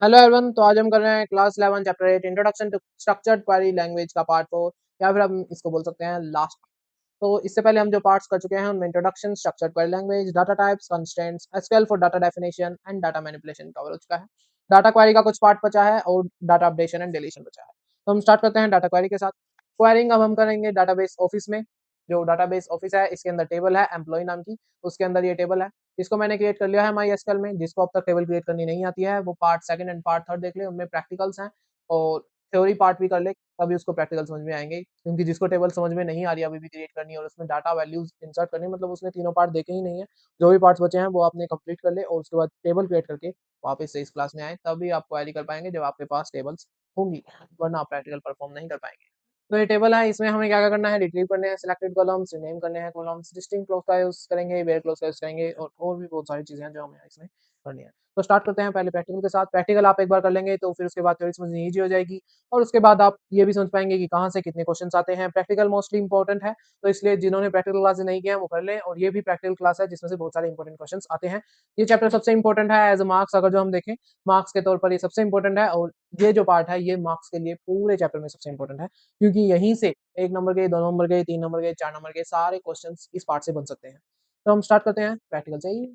Hello everyone, तो आज हम कर रहे हैं class 11 chapter 8 introduction to structured query language का पार्ट 4 या फिर हम इसको बोल सकते हैं लास्ट। तो इससे पहले हम जो पार्ट्स कर चुके हैं उनमें introduction, structured query language, data types, constraints, SQL for data definition and data manipulation cover हो चुका है। डाटा क्वेरी का कुछ पार्ट बचा है और डाटा अपडेशन एंड डिलीशन बचा है। तो हम स्टार्ट करते हैं डाटा क्वेरी के साथ। क्वेरिंग अब हम करेंगे डाटाबेस ऑफिस में। जो डाटाबेस ऑफिस है इसके अंदर टेबल है एम्प्लॉय नाम की, उसके अंदर ये टेबल है। इसको मैंने क्रिएट कर लिया है माई एसक्यूएल में। जिसको अब तक टेबल क्रिएट करनी नहीं आती है वो part second and part third देख ले, उनमें प्रैक्टिकल्स हैं। और थ्योरी पार्ट भी कर ले, तभी उसको प्रैक्टिकल समझ में आएंगे। क्योंकि जिसको टेबल समझ में नहीं आ रही अभी भी क्रिएट करनी है और उसमें डाटा वैल्यूज इंसर्ट करनी, मतलब उसने तीनों पार्ट देखे ही नहीं है। जो भी पार्ट्स बचे हैं वो आपने कंप्लीट कर ले और उसके बाद टेबल क्रिएट करके वापस से इस क्लास में आए, तभी आप क्वेरी कर पाएंगे जब आपके पास टेबल्स होंगी, वरना आप प्रैक्टिकल परफॉर्म नहीं कर पाएंगे। तो ये टेबल है, इसमें हमें क्या क्या करना है, रिट्रीव करने हैं सिलेक्टेड कॉलम्स, रिनेम करने हैं कॉलम्स, डिस्टिंक्ट क्लोज का यूज करेंगे, वेयर क्लोज का यूज करेंगे और भी बहुत सारी चीजें हैं जो हमें इसमें करनी है। तो स्टार्ट करते हैं पहले प्रैक्टिकल के साथ। प्रैक्टिकल आप एक बार कर लेंगे तो फिर उसके बाद थ्योरी समझनी ईजी हो जाएगी और उसके बाद आप ये भी समझ पाएंगे कि कहाँ से कितने क्वेश्चंस आते हैं। प्रैक्टिकल मोस्टली इंपॉर्टेंट है, तो इसलिए जिन्होंने प्रैक्टिकल क्लासेस नहीं किया है वो कर लें। और ये भी प्रैक्टिकल क्लास है जिसमें से बहुत सारे इंपॉर्टेंट क्वेश्चंस आते हैं। ये चैप्टर सबसे इंपॉर्टेंट है एज मार्क्स, अगर जो हम देखें मार्क्स के तौर पर ये सबसे इंपॉर्टेंट है। और ये जो पार्ट है ये मार्क्स के लिए पूरे चैप्टर में सबसे इंपॉर्टेंट है, क्योंकि यहीं से 1 नंबर के, 2 नंबर के, 3 नंबर के, 4 नंबर के सारे क्वेश्चन इस पार्ट से बन सकते हैं। तो हम स्टार्ट करते हैं प्रैक्टिकल से ही।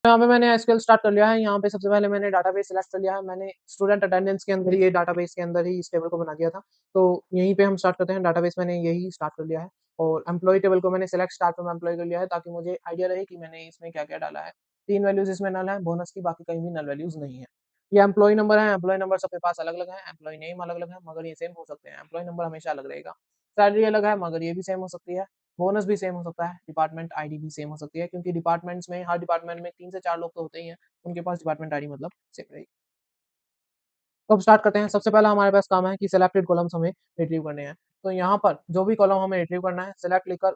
यहाँ पे मैंने एसक्यूएल स्टार्ट कर लिया है। यहाँ पे सबसे पहले मैंने डाटाबेस सिलेक्ट कर लिया है। मैंने स्टूडेंट अटेंडेंस के अंदर ये डाटाबेस के अंदर ही इस टेबल को बना दिया था। तो यहीं पे हम स्टार्ट करते हैं। डाटाबेस मैंने यही स्टार्ट कर लिया है और एम्प्लॉय टेबल को मैंने सिलेक्ट स्टार्ट फ्रॉम एम्प्लॉय कर लिया है, ताकि मुझे आइडिया रहे कि मैंने इसमें क्या क्या डाला है। 3 वैल्यूज इसमें नल है बोनस की, बाकी कहीं भी नल वैल्यूज नहीं है। ये एम्प्लॉय नंबर है, एम्प्लॉय नंबर सबके पास अलग अलग है, एम्प्लॉय नेम अलग अलग है मगर ये सेम हो सकते हैं। एम्प्लॉय नंबर हमेशा अलग रहेगा। सैलरी अलग है मगर ये भी सेम हो सकती है। बोनस भी सेम हो सकता है, डिपार्टमेंट आईडी भी सेम हो सकती है, क्योंकि डिपार्टमेंट्स में हर डिपार्टमेंट में 3 से 4 लोग तो होते ही हैं, उनके पास डिपार्टमेंट आईडी मतलब सेम रहेगी। तो अब स्टार्ट करते हैं। सबसे पहला हमारे पास काम है कि सिलेक्टेड कॉलम्स हमें रिट्रीव करने हैं। तो यहाँ पर जो भी कॉलम हमें रिट्रीव करना है, सिलेक्ट लिखकर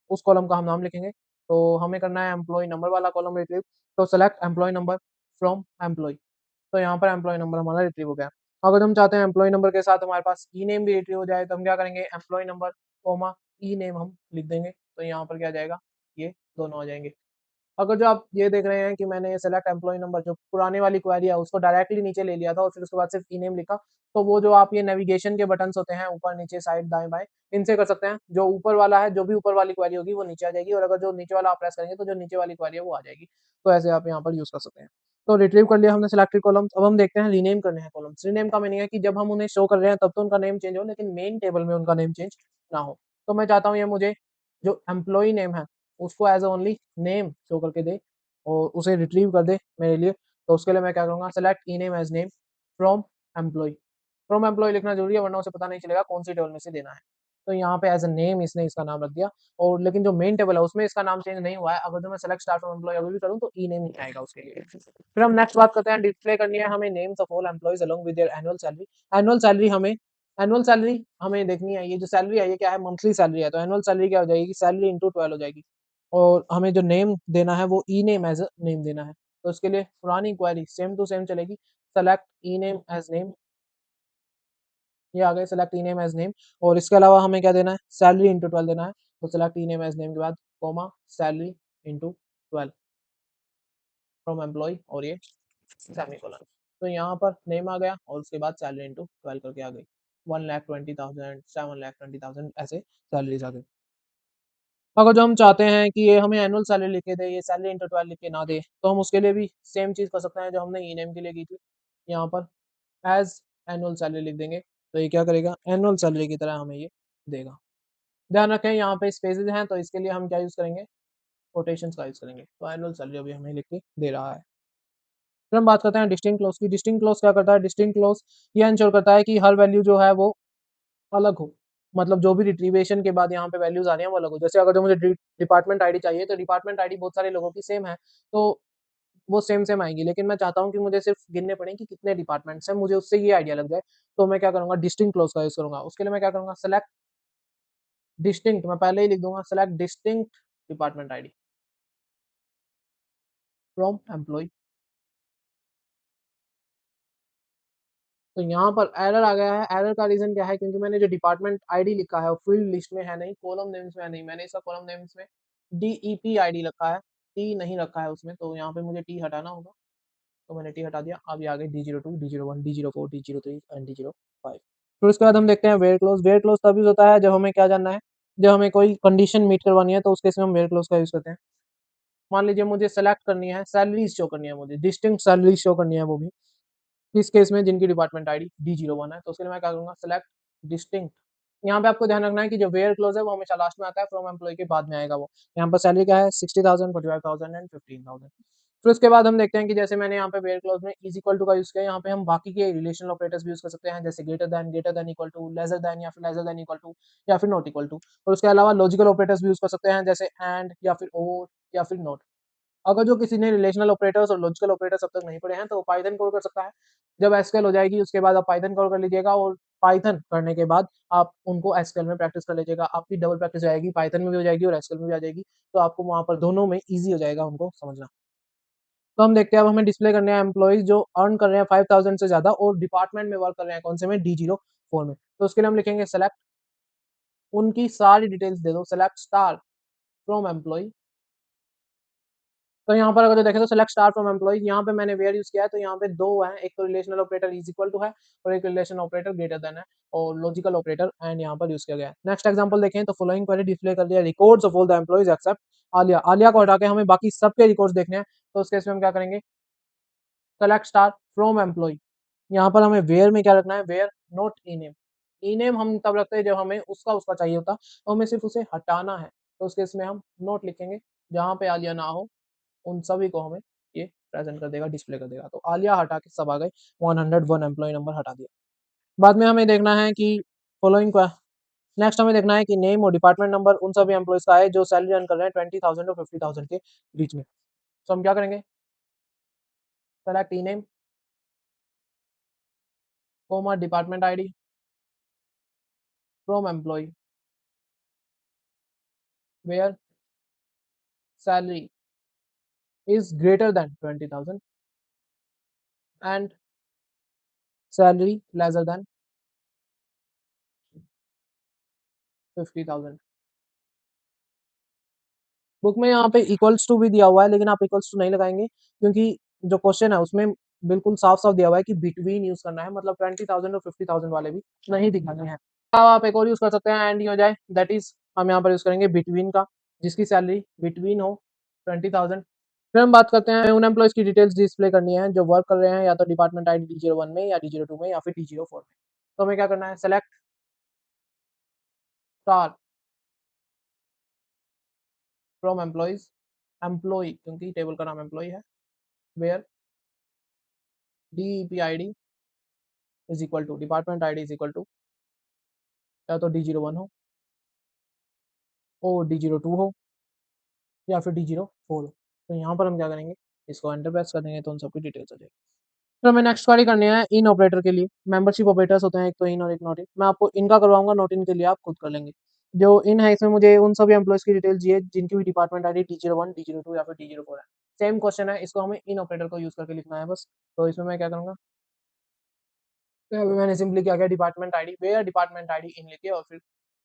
उस कॉलम का हम नाम लिखेंगे। तो हमें करना है एम्प्लॉय नंबर वाला कॉलम रिट्रीव। तो select employ number from employ. तो यहाँ पर एम्प्लॉय नंबर हमारा रिट्रीव हो गया। अगर हम चाहते हैं एम्प्लॉय नंबर के साथ हमारे पास ई नेम भी रिट्रीव हो जाए, तो हम क्या करेंगे, एम्प्लॉय नंबर कोमा ई नेम हम लिख देंगे। तो यहाँ पर क्या आ जाएगा, ये दोनों आ जाएंगे। अगर जो आप ये देख रहे हैं कि मैंने सेलेक्ट एम्प्लॉय नंबर जो पुराने वाली क्वेरी है उसको डायरेक्टली नीचे ले लिया था और फिर उसके बाद सिर्फ ई नेम लिखा, तो वो जो आप ये नेविगेशन के बटन्स होते हैं ऊपर नीचे साइड दाएं बाएं, इनसे कर सकते हैं। जो ऊपर वाला है, जो भी ऊपर वाली क्वेरी होगी वो नीचे आ जाएगी, और अगर जो नीचे वाला आप प्रेस करेंगे तो जो नीचे वाली क्वेरी है वो आ जाएगी। तो ऐसे आप यहाँ पर यूज कर सकते हैं। तो रिट्रीव कर लिया हमने सिलेक्टेड कॉलम्स। अब हम देखते हैं रीनेम करने हैं कॉलम्स। रीनेम का मीनिंग है कि जब हम उन्हें शो कर रहे हैं तब तो उनका नेम चेंज हो, लेकिन मेन टेबल में उनका नेम चेंज ना हो। तो मैं चाहता हूँ ये मुझे जो एम्प्लॉय नेम है उसको एज ओनली नेम शो करके दे और उसे रिट्रीव कर दे मेरे लिए। तो उसके लिए मैं क्या करूँगा, select e name as name from employ. From employ लिखना जरूरी है वरना उसे पता नहीं चलेगा कौन सी टेबल में से देना है। तो यहाँ पे एज अ नेम इसने इसका नाम रख दिया, और लेकिन जो मेन टेबल है उसमें इसका नाम चेंज नहीं हुआ है। अगर जो मैं सेलेक्ट स्टार्ट फ्रॉम एम्प्लॉय अभी भी करूँ तो ई नेम ही आएगा उसके लिए। फिर हम नेक्स्ट बात करते हैं, डिस्प्ले करनी है हमें names of all employees along with their annual salary. Annual salary हमें देखनी है। ये जो सैलरी है ये क्या है, मंथली सैलरी है। तो एनुअल सैलरी क्या हो जाएगी, सैलरी इंटू 12 हो जाएगी। और हमें जो नेम देना है वो ई नेम एज अ नेम देना है। तो उसके लिए पुरानी क्वेरी सेम टू सेम चलेगी, select e name as name. ये आ गए select e name as name. और इसके अलावा हमें क्या देना है, सैलरी इंटू 12 देना है। तो select e name as name के बाद comma salary into 12 from employ, और ये सेमीकोलन। तो यहाँ पर नेम आ गया और उसके बाद सैलरी इंटू 12 करके आ गई। 1,20,000, 7,20,000 ऐसे सैलरीज आ गई। अगर जो हम चाहते हैं कि ये हमें एनुअल सैलरी लिख के दे, ये सैलरी इंटू 12 लिख के ना दे, तो हम उसके लिए भी सेम चीज़ कर सकते हैं जो हमने ई नेम के लिए की थी। यहाँ पर एज एनुअल सैलरी लिख देंगे, तो ये क्या करेगा, एनुअल सैलरी की तरह हमें ये देगा। ध्यान रखें यहाँ पे स्पेसेस हैं, तो इसके लिए हम क्या यूज़ करेंगे, कोटेशंस का यूज़ करेंगे। तो एनुअल सैलरी अभी हमें लिख के दे रहा है। फिर हम बात करते हैं डिस्टिंक्ट क्लॉज की। डिस्टिंक्ट क्लॉज क्या करता है, डिस्टिंक्ट क्लॉज ये इंश्योर करता है कि हर वैल्यू जो है वो अलग हो। मतलब जो भी रिट्रीवेशन के बाद यहाँ पे वैल्यूज आ रही हैं वो अलग हो। जैसे अगर जो मुझे डिपार्टमेंट आईडी चाहिए तो डिपार्टमेंट आईडी बहुत सारे लोगों की सेम है, तो वो सेम सेम आएगी। लेकिन मैं चाहता हूँ कि मुझे सिर्फ गिनने पड़े कि कितने डिपार्टमेंट्स हैं, मुझे उससे ये आइडिया लग जाए। तो मैं क्या करूंगा, डिस्टिंक्ट क्लॉज का यूज करूंगा। उसके लिए मैं क्या करूंगा, सेलेक्ट डिस्टिंक्ट, मैं पहले ही लिख दूंगा select distinct department ID from employ. तो यहाँ पर एरर आ गया है, एरर का रीज़न क्या है? क्योंकि मैंने जो डिपार्टमेंट आईडी लिखा है वो फील्ड लिस्ट में है नहीं, कॉलम नेम्स में है नहीं, मैंने इसका कॉलम नेम्स में डीईपी आईडी रखा है, टी नहीं रखा है उसमें, तो यहाँ पे मुझे टी हटाना होगा, तो मैंने टी हटा दिया। अब ये आ गए D02, D01, D04, D03 and D05। फिर उसके बाद हम देखते हैं वेयर क्लोज़। वेयर क्लोज़ तब यूज़ होता है जब हमें क्या जानना है, जब हमें कोई कंडीशन मीट करवानी है, तो उस केस में हम वेयर क्लोज़ का यूज़ करते हैं। मान लीजिए मुझे सेलेक्ट करनी है, सैलरीज़ शो करनी है मुझे, डिस्टिंक्ट सैलरीज़ शो करनी है वो भी, इस केस में जिनकी डिपार्टमेंट आईडी D01 है, तो उसके लिए मैं क्या करूँगा, सेलेक्ट डिस्टिंक्ट। यहाँ पे आपको ध्यान रखना है कि जो वेयर क्लोज़ है वो हमेशा लास्ट में आता है, फ्रॉम एम्प्लॉयी के बाद में आएगा वो। यहाँ पर सैलरी क्या है, 60,000, 45,000 एंड 15,000। फिर उसके बाद हम देखते हैं कि जैसे मैंने यहाँ पे वेयर क्लोज़ में इज़ इक्वल टू का यूज़ किया, यहाँ पे हम बाकी के रिलेशनल ऑपरेटर्स भी यूज़ कर सकते हैं, जैसे greater than equal to, lesser than या फिर लेसर दैन इक्वल टू या फिर नॉट इक्वल टू। और उसके अलावा लॉजिकल ऑपरेटर्स भी यूज़ कर सकते हैं, जैसे एंड या फिर और या फिर नॉट। अगर जो किसी ने रिलेशनल ऑपरेटर्स और लॉजिकल ऑपरेटर्स अब तक नहीं पढ़े हैं, तो वो पाइथन कोड कर सकता है। जब एसक्यूएल हो जाएगी, उसके बाद आप पाइथन कोड कर लीजिएगा और पाइथन करने के बाद आप उनको एसक्यूएल में प्रैक्टिस कर लीजिएगा। आपकी डबल प्रैक्टिस हो जाएगी, पाइथन में भी हो जाएगी और एसक्यूएल में भी आ जाएगी। तो आपको वहाँ पर दोनों में ईज़ी हो जाएगा उनको समझना। तो हम देखते हैं, अब हमें डिस्प्ले करने हैं एम्प्लॉइज़ जो अर्न कर रहे हैं 5,000 से ज़्यादा और डिपार्टमेंट में वर्क कर रहे हैं, कौन से में? D04 में। तो उसके लिए हम लिखेंगे सेलेक्ट, उनकी सारी डिटेल्स दे दो, सेलेक्ट स्टार फ्रॉम एम्प्लॉयी। तो यहाँ पर अगर जो देखें तो सेलेक्ट स्टार फ्रॉम एम्प्लॉइज़, यहाँ पे मैंने वेयर यूज़ किया है, तो यहाँ पे 2 हैं, एक तो relational operator is equal to है और एक रिलेशन ऑपरेटर ग्रेटर देन है और लॉजिकल ऑपरेटर एंड यहाँ पर यूज़ किया गया है। नेक्स्ट एग्जांपल देखें तो फॉलोइंग क्वेरी डिस्प्ले कर दिया records of all the employees except Alia. Alia को हटा के हमें बाकी सबके रिकॉर्ड्स देखने हैं, तो उस केस में हम क्या करेंगे, सेलेक्ट स्टार फ्रॉम एम्प्लॉयी। यहाँ पर हमें वेयर में क्या रखना है, वेयर नॉट ई-नेम। ई-नेम हम तब रखते हैं जब हमें उसका चाहिए होता, तो हमें सिर्फ उसे हटाना है, तो उस केस में हम नोट लिखेंगे, जहाँ पे आलिया ना हो उन सभी को हमें ये प्रेज़ेंट कर देगा, डिस्प्ले कर देगा। तो आलिया हटा के सब आ गए, 101 एम्प्लॉयी नंबर हटा दिया। बाद में हमें देखना है कि फॉलोइंग का नेक्स्ट हमें देखना है कि नेम और डिपार्टमेंट नंबर उन सभी एम्प्लॉइज़ का है जो सैलरी अर्न कर रहे हैं 20,000 और 50,000 के बीच में। तो हम क्या करेंगे, select ename, comma department ID from employee where salary is greater than 20,000 and salary lesser than 50,000। Book में यहाँ पे इक्वल्स टू भी दिया हुआ है, लेकिन आप इक्वल्स टू नहीं लगाएँगे क्योंकि जो क्वेश्चन है उसमें बिल्कुल साफ-साफ दिया हुआ है कि बिटवीन यूज़ करना है, मतलब 20,000 और 50,000 वाले भी नहीं दिखाने हैं। अब आप एक और यूज़ कर सकते हैं एंड ही हो जाए, दैट इज़ हम यहाँ पर यूज़ करेंगे बिटवीन का, जिसकी सैलरी बिटवीन हो 20,000। फिर हम बात करते हैं उन एम्प्लॉइज़ की डिटेल्स डिस्प्ले करनी है जो वर्क कर रहे हैं या तो डिपार्टमेंट आईडी D01 में या D02 में या फिर D04 में। तो हमें क्या करना है, select star from employees, employee क्योंकि टेबल का नाम एम्प्लॉयी है, where DEP ID is equal to department ID is equal to या तो D01 हो और D02 हो या फिर D04 हो। तो यहाँ पर हम क्या करेंगे, इसको एंटर प्रेस कर देंगे तो उन सबकी डिटेल्स आ जाएगी। फिर हमें नेक्स्ट क्वेरी करनी है इन ऑपरेटर के लिए। मेंबरशिप ऑपरेटर्स होते हैं, एक तो इन और एक नॉट इन। मैं आपको इनका करवाऊँगा, नॉट इन के लिए आप खुद कर लेंगे। जो इन है इसमें मुझे उन सभी एम्प्लॉइज़ की डिटेल्स चाहिए जिनकी भी डिपार्टमेंट आईडी D01, D02 या फिर D04 है। सेम क्वेश्चन है, इसको हमें इन ऑपरेटर को यूज़ करके लिखना है बस। तो इसमें मैं क्या करूँगा, तो अभी मैंने सिंपली क्या किया, department ID where department ID in लिख के और फिर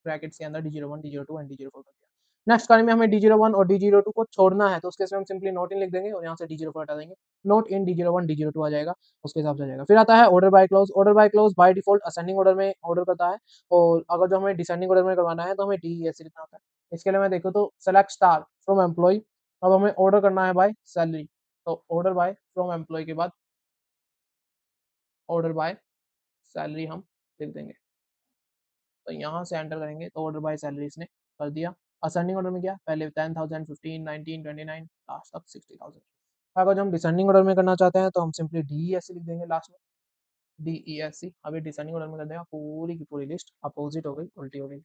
ब्रैकेट्स के अंदर D01, D02 एंड D04 कर दिया। नेक्स्ट कॉलम में हमें D01 और D02 को छोड़ना है, तो उसके इसमें हम सिंपली नॉट इन लिख देंगे और यहाँ से D04 हटा देंगे। नॉट इन D01, D02 आ जाएगा, उसके हिसाब से आ जाएगा। फिर आता है order by clause. Order by clause by default ascending order में ऑर्डर करता है और अगर जो हमें डिसेंडिंग ऑर्डर में करवाना है तो हमें DESC लिखना होता है। इसके लिए मैं देखूँ तो सेलेक्ट स्टार फ्रॉम एम्प्लॉयी, अब हमें ऑर्डर करना है बाय सैलरी, तो ऑर्डर बाय फ्रॉम एम्प्लॉयी के बाद ऑर्डर बाय सैलरी हम लिख देंगे। तो यहाँ से एंटर करेंगे तो ऑर्डर बाय सैलरी इसने कर दिया। असेंडिंग ऑर्डर में क्या, पहले 10,000, 15, 19, 29 लास्ट तक 60,000। अगर जो हम डिसेंडिंग ऑर्डर में करना चाहते हैं तो हम सिंपली DESC लिख देंगे लास्ट में, DESC। अभी डिसेंडिंग ऑर्डर में कर देगा, पूरी की पूरी लिस्ट अपोजिट हो गई, उल्टी हो गई।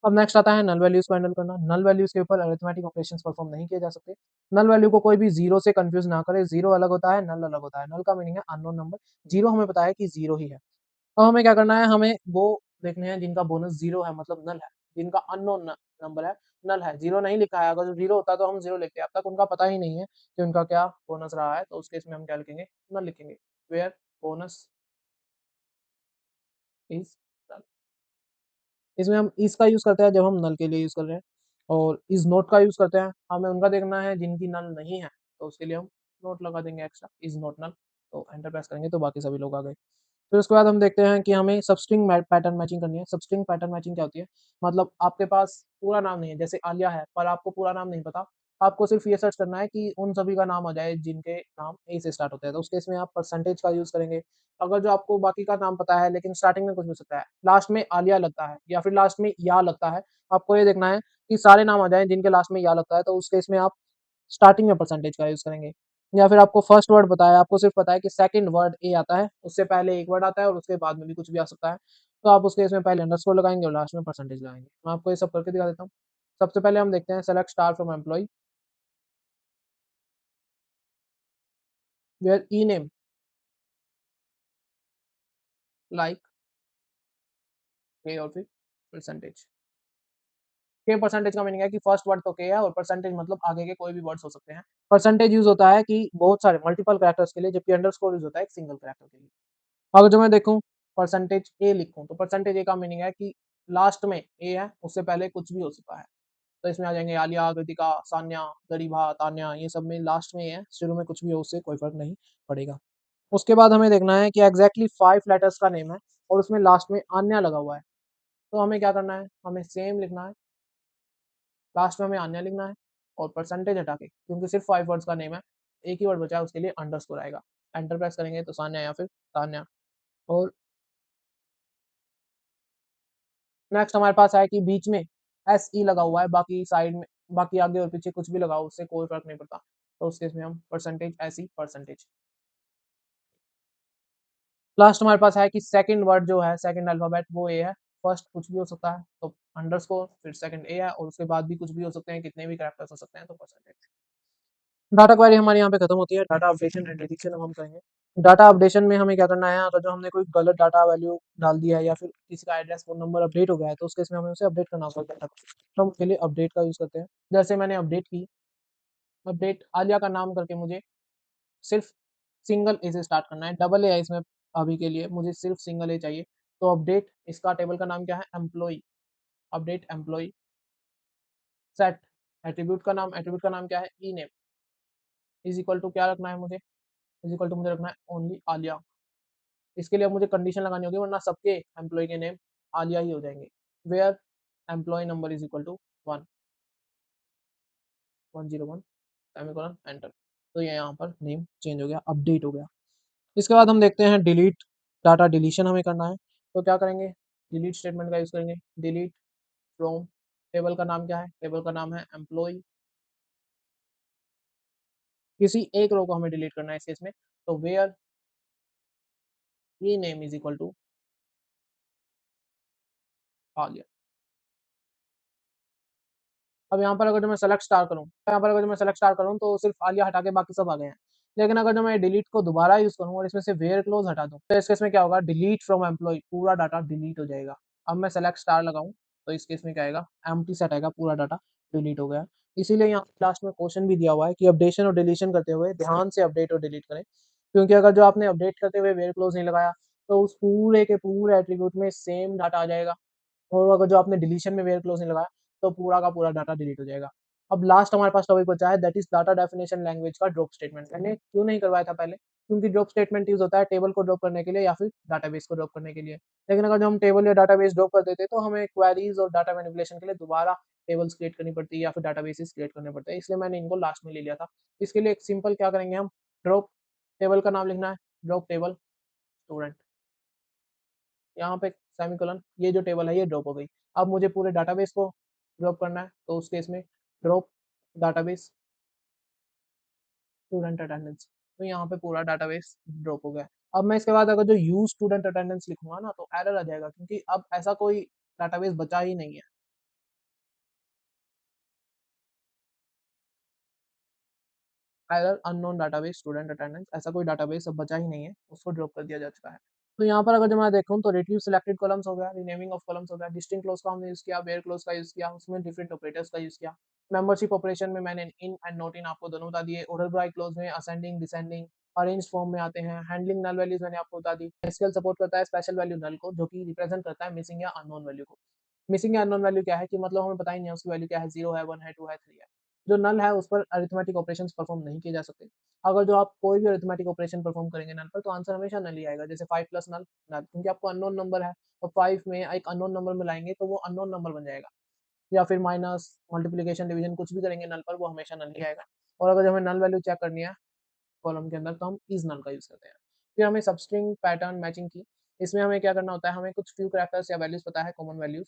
अब नेक्स्ट आता है नल वैल्यूज़ को हैंडल करना। नल वैल्यूज़ के ऊपर अरिथमेटिक ऑपरेशंस परफॉर्म नहीं किए जा सकते। नल वैल्यू को कोई भी ज़ीरो से कन्फ्यूज़ ना करे, ज़ीरो अलग होता है, नल अलग होता है। नल का मीनिंग है अननोन नंबर, ज़ीरो हमें पता है कि ज़ीरो ही है। अब हमें क्या करना है, हमें वो देखने हैं जिनका बोनस 0 है, मतलब नल है, जिनका अननोन न नंबर है, नल है, 0 नहीं लिखा है। अगर 0 होता तो हम 0 लिखते, अब तक उनका पता ही नहीं है कि उनका क्या बोनस रहा है, तो उस केस में हम क्या लिखेंगे, नल लिखेंगे। वेयर बोनस इज, इसमें हम इस का यूज करते हैं जब हम नल के लिए यूज कर रहे हैं, और इज नोट का यूज करते हैं हमें उनका देखना है जिनकी नल नहीं है, तो उसके लिए हम नोट लगा देंगे एक्स्ट्रा, इज नोट नल। तो एंटर प्रेस करेंगे तो बाकी सभी लोग आ गए। फिर उसके बाद हम देखते हैं कि हमें सबस्ट्रिंग पैटर्न मैचिंग करनी है। सबस्ट्रिंग पैटर्न मैचिंग क्या होती है, मतलब आपके पास पूरा नाम नहीं है, जैसे आलिया है पर आपको पूरा नाम नहीं पता, आपको सिर्फ ये सर्च करना है कि उन सभी का नाम आ जाए जिनके नाम ए से स्टार्ट होते हैं, तो उस केस में आप परसेंटेज का यूज करेंगे। अगर जो आपको बाकी का नाम पता है लेकिन स्टार्टिंग में कुछ भी हो सकता है, लास्ट में आलिया लगता है या फिर लास्ट में या लगता है, आपको ये देखना है कि सारे नाम आ जाए जिनके लास्ट में या लगता है, तो उस केस में आप स्टार्टिंग में परसेंटेज का यूज करेंगे। या फिर आपको फर्स्ट वर्ड पता है, आपको सिर्फ पता है कि सेकंड वर्ड ए आता है, उससे पहले एक वर्ड आता है और उसके बाद में भी कुछ भी आ सकता है, तो आप उस केस में पहले अंडरस्कोर लगाएंगे और लास्ट में परसेंटेज लगाएंगे। मैं आपको ये सब करके दिखा देता हूँ। सबसे पहले हम देखते हैं select star from employ, where e name like के और फिर परसेंटेज। के परसेंटेज का मीनिंग है कि फर्स्ट वर्ड तो के है और परसेंटेज मतलब आगे के कोई भी वर्ड्स हो सकते हैं। परसेंटेज यूज होता है कि बहुत सारे मल्टीपल कैरेक्टर्स के लिए, जबकि अंडरस्कोर यूज होता है एक सिंगल कैरेक्टर के लिए। अगर जो मैं देखूं परसेंटेज ए लिखूं, तो परसेंटेज ए का मीनिंग है कि लास्ट में ए है, उससे पहले कुछ भी हो सकता है, तो इसमें आ जाएंगे आलिया, कृतिका, सान्या, गरिभा, तान्या, ये सब में लास्ट में ए है, शुरू में कुछ भी हो उससे कोई फर्क नहीं पड़ेगा। उसके बाद हमें देखना है कि एग्जैक्टली 5 लेटर्स का नेम है और उसमें लास्ट में आन्या लगा हुआ है, तो हमें क्या करना है, हमें सेम लिखना है, लास्ट में हमें आन्या लिखना है और परसेंटेज हटा के, क्योंकि सिर्फ 5 वर्ड्स का नेम है, एक ही वर्ड बचा है उसके लिए अंडरस्कोर आएगा। एंटर प्रेस करेंगे तो सान्या या फिर तान्या। और नेक्स्ट हमारे पास है कि बीच में एस ई लगा हुआ है, बाकी साइड में, बाकी आगे और पीछे कुछ भी लगाओ उससे कोई फर्क नहीं पड़ता, तो उस केस में हम percentage S E percentage. Last हमारे पास है कि सेकंड वर्ड जो है, सेकंड अल्फाबेट वो ए है, फर्स्ट कुछ भी हो सकता है तो अंडरस्कोर, फिर सेकंड ए है और उसके बाद भी कुछ भी हो सकते हैं, कितने भी कैरेक्टर्स हो सकते हैं, तो परसेंटेज। डाटा क्वेरी हमारे यहाँ पे खत्म होती है, डाटा अपडेशन एंड डिलीशन अब हम करेंगे। डाटा अपडेशन में हमें क्या करना है, अगर जो हमने कोई गलत डाटा वैल्यू डाल दिया है या फिर किसी का एड्रेस फोन नंबर अपडेट हो गया है, तो उस केस में हमें उसे अपडेट करना होगा डाटा को, तो हम उसके लिए अपडेट का यूज करते हैं। जैसे मैंने अपडेट की, अपडेट आलिया का नाम करके मुझे सिर्फ सिंगल ए से स्टार्ट करना है, डबल ए है इसमें अभी के लिए, मुझे सिर्फ सिंगल ए चाहिए, तो अपडेट इसका टेबल का नाम क्या है, employ, update employ, set attribute का नाम क्या है, e name, is equal to क्या रखना है मुझे, इज इक्वल टू मुझे रखना है ओनली आलिया। इसके लिए अब मुझे कंडीशन लगानी होगी वरना सबके एम्प्लॉय के नेम आलिया ही हो जाएंगे। Where employ number is equal to 1101 semicolon enter, तो ये यहाँ पर नेम चेंज हो गया, अपडेट हो गया। इसके बाद हम देखते हैं डिलीट, डाटा डिलीशन हमें करना है, तो क्या करेंगे, डिलीट स्टेटमेंट का यूज करेंगे। डिलीट फ्रॉम, टेबल का नाम क्या है, टेबल का नाम है एम्प्लॉय, किसी एक रो को हमें डिलीट करना है इस केस में, तो where e name is equal to Alia. अब यहाँ पर अगर जो मैं सेलेक्ट स्टार करूँ, यहाँ पर अगर जो मैं सेलेक्ट स्टार करूँ तो सिर्फ आलिया हटा के बाकी सब आ गए हैं। लेकिन अगर जो मैं डिलीट को दोबारा यूज करूँ और इसमें से वेयर क्लोज हटा दूँ, तो इस केस में क्या होगा, डिलीट फ्रॉम एम्प्लॉय, पूरा डाटा डिलीट हो जाएगा। अब मैं सेलेक्ट स्टार लगाऊं तो इस केस में क्या आएगा, एम्प्टी सेट आएगा, पूरा डाटा डिलीट हो गया। इसीलिए यहाँ लास्ट में क्वेश्चन भी दिया हुआ है कि अपडेशन और डिलीशन करते हुए ध्यान से अपडेट और डिलीट करें, क्योंकि अगर जो आपने अपडेट करते हुए वेयर क्लोज नहीं लगाया, तो उस पूरे के पूरे एट्रीब्यूट में सेम डाटा आ जाएगा, और अगर जो आपने डिलीशन में वेयर क्लोज नहीं लगाया, तो पूरा का पूरा डाटा डिलीट हो जाएगा। अब लास्ट हमारे पास टॉपिक बचा है, that is data definition language का ड्रॉप स्टेटमेंट। मैंने क्यों नहीं करवाया था पहले, क्योंकि ड्रॉप स्टेटमेंट यूज होता है टेबल को ड्रॉप करने के लिए या फिर डाटाबेस को ड्रॉप करने के लिए, लेकिन अगर जो हम टेबल या डाटाबेस ड्रॉप कर देते तो हमें क्वेरीज और डाटा मैनिपुलेशन के लिए दोबारा टेबल्स क्रिएट करनी पड़ती है या फिर डाटाबेसेस क्रिएट करने पड़ते हैं, इसलिए मैंने इनको लास्ट में ले लिया था। इसके लिए एक सिंपल क्या करेंगे हम, ड्रॉप टेबल का नाम लिखना है, ड्रॉप टेबल स्टूडेंट, यहाँ पे सेमीकोलन, ये जो टेबल है ये ड्रॉप हो गई। अब मुझे पूरे डाटाबेस को ड्रॉप करना है, तो उस केस में ड्रॉप डाटाबेस स्टूडेंट अटेंडेंस, तो यहाँ पे पूरा डाटाबेस ड्रॉप हो गया। अब मैं इसके बाद अगर जो यूज स्टूडेंट अटेंडेंस लिखूंगा ना, तो एरर आ जाएगा, क्योंकि अब ऐसा कोई डाटाबेस बचा ही नहीं है। Error unknown database student attendance, ऐसा कोई डाटाबेस अब बचा ही नहीं है, उसको ड्रॉप कर दिया जा चुका है। तो यहाँ पर अगर जो मैं देखूँ तो रिट्रीव सिलेक्टेड कॉलम्स हो गया, रीनेमिंग ऑफ कॉलम्स हो गया, डिस्टिंक्ट क्लोज का हमने यूज किया, वेयर क्लोज का यूज किया, उसमें डिफरेंट ऑपरेटर्स का यूज किया। मेंबरशिप ऑपरेशन में मैंने इन एंड नॉट इन आपको दोनों बता दिए। ओरल ब्राइ क्लोज में असेंडिंग डिसेंडिंग अरेंज फॉर्म में आते हैं। हैंडलिंग नल वैल्यूज़ मैंने आपको बता दी। एसक्यूएल सपोर्ट करता है स्पेशल वैल्यू नल को, जो कि रिप्रेजेंट करता है मिसिंग या अननोन वैल्यू को। मिसिंग या अननोन वैल्यू क्या है कि मतलब हमें पता ही नहीं है उसकी वैल्यू क्या है, 0 है, 1 है, 2 है, 3 है। जो नल है उस पर अरिथमेटिक ऑपरेशंस परफॉर्म नहीं किए जा सकते। अगर जो आप कोई भी अरिथमेटिक ऑपरेशन परफॉर्म करेंगे नल पर तो आंसर हमेशा नल ही आएगा। जैसे 5 प्लस नल, नल, क्योंकि आपको अननोन नंबर है और 5 में एक अननोन नंबर मिलाएँगे तो वो अननोन नंबर बन जाएगा। या फिर माइनस, मल्टीप्लिकेशन, डिवीजन कुछ भी करेंगे नल पर वो हमेशा नल ही आएगा। और अगर हमें नल वैल्यू चेक करनी है कॉलम के अंदर तो हम इस नल का यूज़ करते हैं। फिर हमें सबस्ट्रिंग पैटर्न मैचिंग की, इसमें हमें क्या करना होता है, हमें कुछ फ्यू कैरेक्टर्स या वैल्यूज़ पता है, कॉमन वैल्यूज़,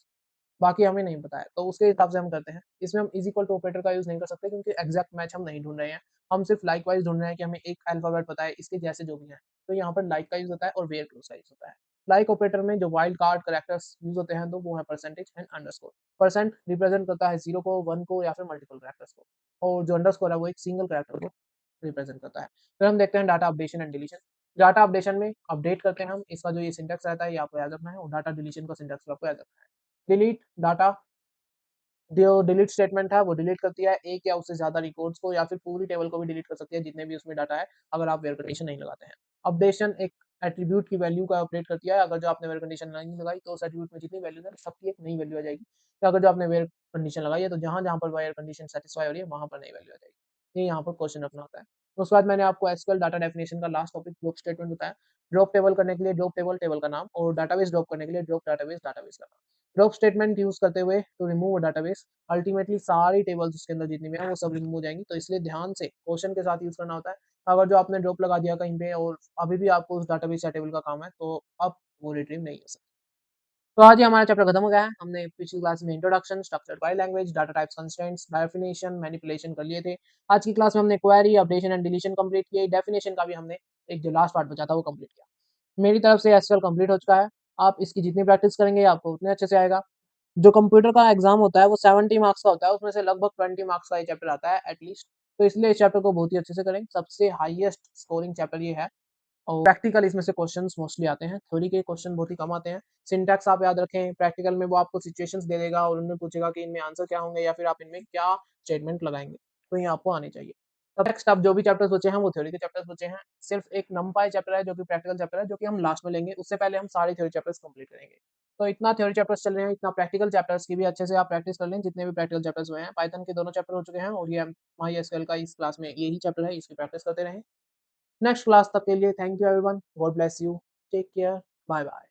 बाकी हमें नहीं पता है, तो उसके हिसाब से हम करते हैं। इसमें हम इज़ इक्वल टू ऑपरेटर का यूज़ नहीं कर सकते क्योंकि एग्ज़ैक्ट मैच हम नहीं ढूँढ रहे हैं। हम सिर्फ लाइकवाइज़ ढूँढ रहे हैं कि हमें एक अल्फ़ाबेट पता है, इसके जैसे जो भी हैं। तो यहाँ पर लाइक का यूज़ होता है और वेयर क्लोज़ का यूज़ होता है। लाइक ऑपरेटर में जो वाइल्ड कार्ड कैरेक्टर्स यूज़ होते हैं, तो वो है percentage and underscore. Percent represent करता है 0 को, 1 को या फिर मल्टीपल कैरेक्टर्स को, और जो अंडरस्कोर है वो एक सिंगल कैरेक्टर को रिप्रेज़ेंट करता है। फिर हम देखते हैं data updation and deletion. Data updation में अपडेट करते हैं हम, इसका जो ये सिंटैक्स रहता है ये आपको याद रखना है, और डाटा डिलीशन का सिंटैक्स भी आपको याद रखना है। डिलीट डाटा, जो डिलीट स्टेटमेंट है वो डिलीट करती है एक या उससे ज़्यादा रिकॉर्ड्स को या फिर पूरी टेबल को भी डिलीट कर सकती है जितने भी उसमें डाटा है, अगर आप वेयर कंडीशन नहीं लगाते हैं। अपडेशन एक एट्रीब्यूट की वैल्यू को अपडेट करती है, अगर जो आपने वेयर कंडीशन नहीं लगाई तो उस एट्रीब्यूट में जितनी वैल्यूज़ है सबकी एक नई वैल्यू आ जाएगी। तो अगर जो आपने वेयर कंडीशन लगाई है तो जहाँ-जहाँ पर वेयर कंडीशन सैटिस्फाई हो रही है वहाँ पर नई वैल्यू आ जाएगी। ये यहाँ पर क्वेश्चन रखना होता है। उसके बाद मैंने आपको एसक्यूएल डाटा डेफिनिशन का लास्ट टॉपिक ड्रॉप स्टेटमेंट बताया। ड्रॉप टेबल करने के लिए ड्रॉप टेबल, टेबल का नाम, और डाटाबेस ड्रॉप करने के लिए ड्रॉप डाटाबेस, डाटाबेस का नाम। ड्रॉप स्टेटमेंट यूज़ करते हुए to remove a database, ultimately सारी टेबल्स उसके अंदर जितनी भी हैं वो सब रिमूव हो जाएँगी, तो इसलिए ध्यान से क्वेश्चन के साथ यूज़ करना होता है। अगर जो आपने ड्रॉप लगा दिया कहीं पे और अभी भी आपको उस डाटाबेस या टेबल का काम है, तो अब वो रिट्रीव नहीं हो सकता। तो आज ये हमारा चैप्टर खत्म हो गया है। हमने पिछली क्लास में introduction, structured by language, data types, constraints, definition, manipulation कर लिए थे। आज की क्लास में हमने query, updation and deletion complete किए। डेफिनिशन का भी हमने एक जो लास्ट पार्ट बचा था वो कंप्लीट किया। मेरी तरफ से एसक्यूएल कंप्लीट हो चुका है। आप इसकी जितनी प्रैक्टिस करेंगे आपको उतने अच्छे से आएगा। जो कंप्यूटर का एग्ज़ाम होता है वो 70 मार्क्स का होता है, उसमें से लगभग 20 मार्क्स का ये चैप्टर आता है एटलीस्ट। तो इसलिए इस चैप्टर को बहुत ही अच्छे से करें। सबसे हाईएस्ट स्कोरिंग चैप्टर ये है, और प्रैक्टिकल इसमें से क्वेश्चंस मोस्टली आते हैं, थ्योरी के क्वेश्चन बहुत ही कम आते हैं। सिंटैक्स आप याद रखें, प्रैक्टिकल में वो आपको सिचुएशंस दे देगा और उनमें पूछेगा कि इनमें आंसर क्या होंगे या फिर आप इनमें क्या स्टेटमेंट लगाएँगे, तो ये आपको आने चाहिए। अब नेक्स्ट अब जो भी चैप्टर्स बचे हैं वो थ्योरी के चैप्टर्स बचे हैं। सिर्फ एक नमपाई चैप्टर है जो कि प्रैक्टिकल चैप्टर है, जो कि हम लास्ट में लेंगे, उससे पहले हम सारे थ्योरी चैप्टर्स कंप्लीट करेंगे। तो इतना थ्योरी चैप्टर्स चल रहे हैं, इतना प्रैक्टिकल चैप्टर्स की भी अच्छे से आप प्रैक्टिस कर लें, जितने भी प्रैक्टिकल चैप्टर्स हुए हैं। पाइथन के दोनों चैप्टर हो चुके हैं और ये MySQL का इस क्लास में यही चैप्टर है, इसकी प्रैक्टिस करते रहें। नेक्स्ट क्लास तक के लिए thank you everyone, God bless you, take care, bye bye.